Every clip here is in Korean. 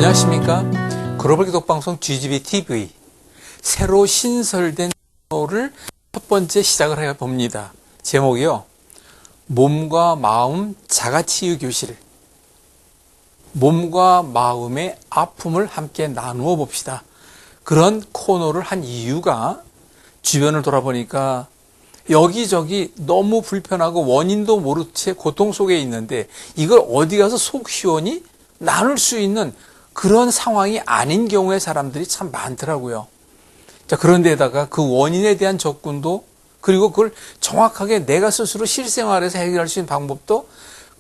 안녕하십니까? 글로벌 기독방송 GGBTV 새로 신설된 코너를 첫 번째 시작을 해봅니다. 제목이요. 몸과 마음 자가치유 교실. 몸과 마음의 아픔을 함께 나누어 봅시다. 그런 코너를 한 이유가 주변을 돌아보니까 여기저기 너무 불편하고 원인도 모른 채 고통 속에 있는데 이걸 어디 가서 속 시원히 나눌 수 있는 그런 상황이 아닌 경우에 사람들이 참 많더라고요. 자, 그런데다가 그 원인에 대한 접근도 그리고 그걸 정확하게 내가 스스로 실생활에서 해결할 수 있는 방법도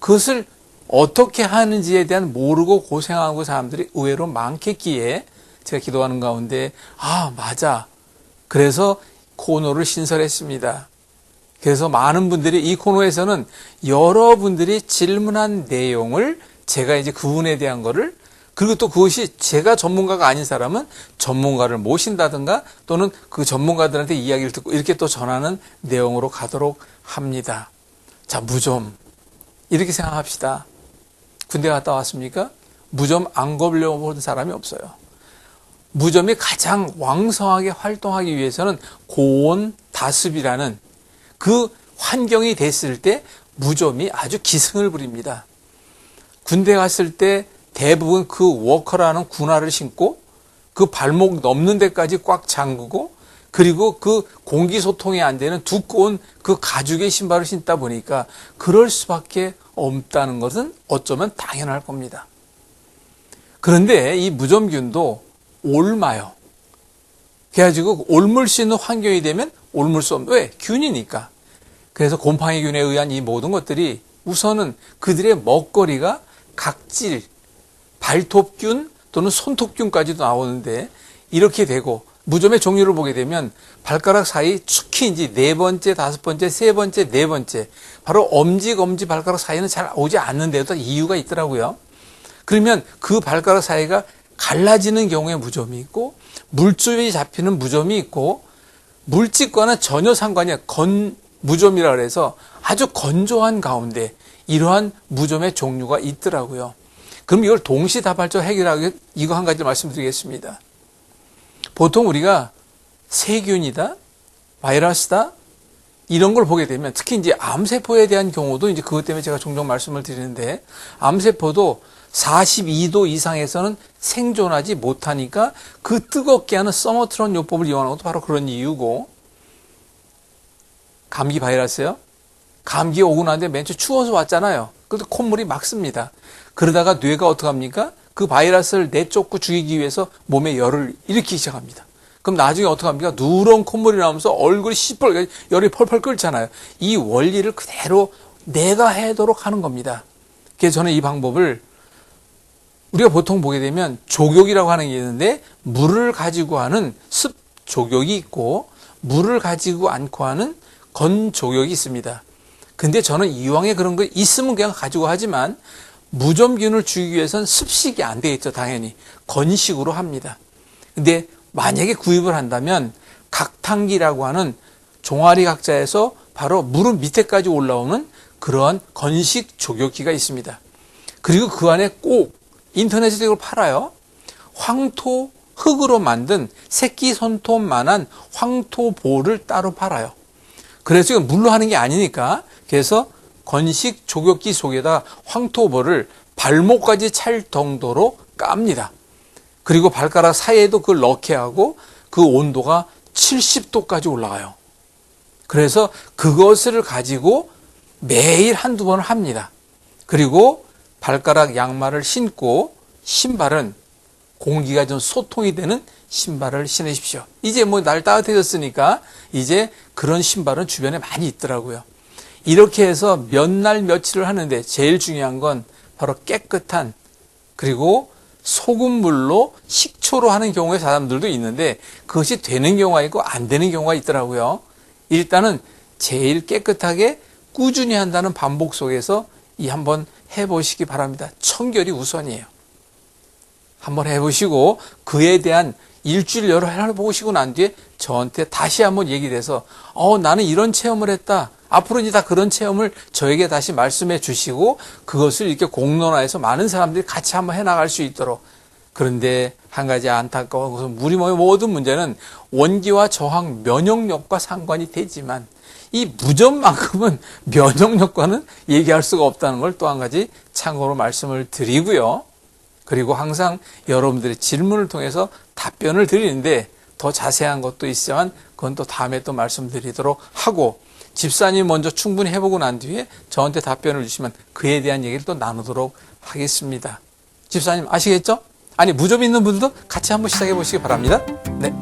그것을 어떻게 하는지에 대한 모르고 고생하고 사람들이 의외로 많겠기에 제가 기도하는 가운데 맞아. 그래서 코너를 신설했습니다. 그래서 많은 분들이 이 코너에서는 여러분들이 질문한 내용을 제가 이제 그분에 대한 거를 그리고 또 그것이 제가 전문가가 아닌 사람은 전문가를 모신다든가 또는 그 전문가들한테 이야기를 듣고 이렇게 또 전하는 내용으로 가도록 합니다. 자, 무좀. 이렇게 생각합시다. 군대 갔다 왔습니까? 무좀 안 걸려본 사람이 없어요. 무좀이 가장 왕성하게 활동하기 위해서는 고온 다습이라는 그 환경이 됐을 때 무좀이 아주 기승을 부립니다. 군대 갔을 때 대부분 그 워커라는 군화를 신고 그 발목 넘는 데까지 꽉 잠그고 그리고 그 공기 소통이 안 되는 두꺼운 그 가죽의 신발을 신다 보니까 그럴 수밖에 없다는 것은 어쩌면 당연할 겁니다. 그런데 이 무좀균도 옮아요. 그래가지고 옮을 수 있는 환경이 되면 옮을 수 없는, 왜? 균이니까. 그래서 곰팡이균에 의한 이 모든 것들이 우선은 그들의 먹거리가 각질, 발톱균 또는 손톱균까지도 나오는데 이렇게 되고 무좀의 종류를 보게 되면 발가락 사이 특히 이제 네 번째, 다섯 번째, 세 번째, 네 번째 바로 엄지, 검지, 발가락 사이는 잘 오지 않는데도 이유가 있더라고요. 그러면 그 발가락 사이가 갈라지는 경우에 무좀이 있고 물줄이 잡히는 무좀이 있고 물집과는 전혀 상관이 없는 무좀이라 그래서 아주 건조한 가운데 이러한 무좀의 종류가 있더라고요. 그럼 이걸 동시다발적으로 해결하기 이거 한 가지 말씀드리겠습니다. 보통 우리가 세균이다, 바이러스다 이런 걸 보게 되면 특히 이제 암세포에 대한 경우도 이제 그것 때문에 제가 종종 말씀을 드리는데 암세포도 42도 이상에서는 생존하지 못하니까 그 뜨겁게 하는 서머트론 요법을 이용하는 것도 바로 그런 이유고 감기 바이러스요. 감기 오고 나는데 맨 처음 추워서 왔잖아요. 그래도 콧물이 막습니다. 그러다가 뇌가 어떡합니까? 그 바이러스를 내쫓고 죽이기 위해서 몸에 열을 일으키기 시작합니다. 그럼 나중에 어떡합니까? 누런 콧물이 나오면서 얼굴이 시뻘게 열이 펄펄 끓잖아요. 이 원리를 그대로 내가 해도록 하는 겁니다. 그래서 저는 이 방법을 우리가 보통 보게 되면 족욕이라고 하는 게 있는데 물을 가지고 하는 습족욕이 있고 물을 가지고 않고 하는 건족욕이 있습니다. 근데 저는 이왕에 그런 거 있으면 그냥 가지고 하지만 무좀균을 죽이기 위해서는 습식이 안 되겠죠. 당연히 건식으로 합니다. 근데 만약에 구입을 한다면 각탕기라고 하는 종아리 각자에서 바로 무릎 밑에까지 올라오는 그러한 건식 족욕기가 있습니다. 그리고 그 안에 꼭 인터넷에서 이걸 팔아요. 황토 흙으로 만든 새끼 손톱만한 황토볼을 따로 팔아요. 그래서 이건 물로 하는 게 아니니까 그래서 건식 족욕기 속에다 황토볼을 발목까지 찰 정도로 깝니다. 그리고 발가락 사이에도 그걸 넣게 하고 그 온도가 70도까지 올라가요. 그래서 그것을 가지고 매일 한두 번을 합니다. 그리고 발가락 양말을 신고 신발은 공기가 좀 소통이 되는 신발을 신으십시오. 이제 날 따뜻해졌으니까 이제 그런 신발은 주변에 많이 있더라고요. 이렇게 해서 몇 날 며칠을 하는데 제일 중요한 건 바로 깨끗한 그리고 소금물로 식초로 하는 경우에 사람들도 있는데 그것이 되는 경우가 있고 안 되는 경우가 있더라고요. 일단은 제일 깨끗하게 꾸준히 한다는 반복 속에서 한번 해보시기 바랍니다. 청결이 우선이에요. 한번 해보시고 그에 대한 일주일 여러 해보시고 난 뒤에 저한테 다시 한번 얘기를 해서 나는 이런 체험을 했다. 앞으로 이제 다 그런 체험을 저에게 다시 말씀해 주시고 그것을 이렇게 공론화해서 많은 사람들이 같이 한번 해나갈 수 있도록 그런데 한 가지 안타까운 것은 우리 몸의 모든 문제는 원기와 저항, 면역력과 상관이 되지만 이 무좀만큼은 면역력과는 얘기할 수가 없다는 걸 또 한 가지 참고로 말씀을 드리고요. 그리고 항상 여러분들의 질문을 통해서 답변을 드리는데 더 자세한 것도 있지만 그건 또 다음에 또 말씀드리도록 하고, 집사님 먼저 충분히 해보고 난 뒤에 저한테 답변을 주시면 그에 대한 얘기를 또 나누도록 하겠습니다. 집사님 아시겠죠? 아니 무좀 있는 분들도 같이 한번 시작해 보시기 바랍니다. 네.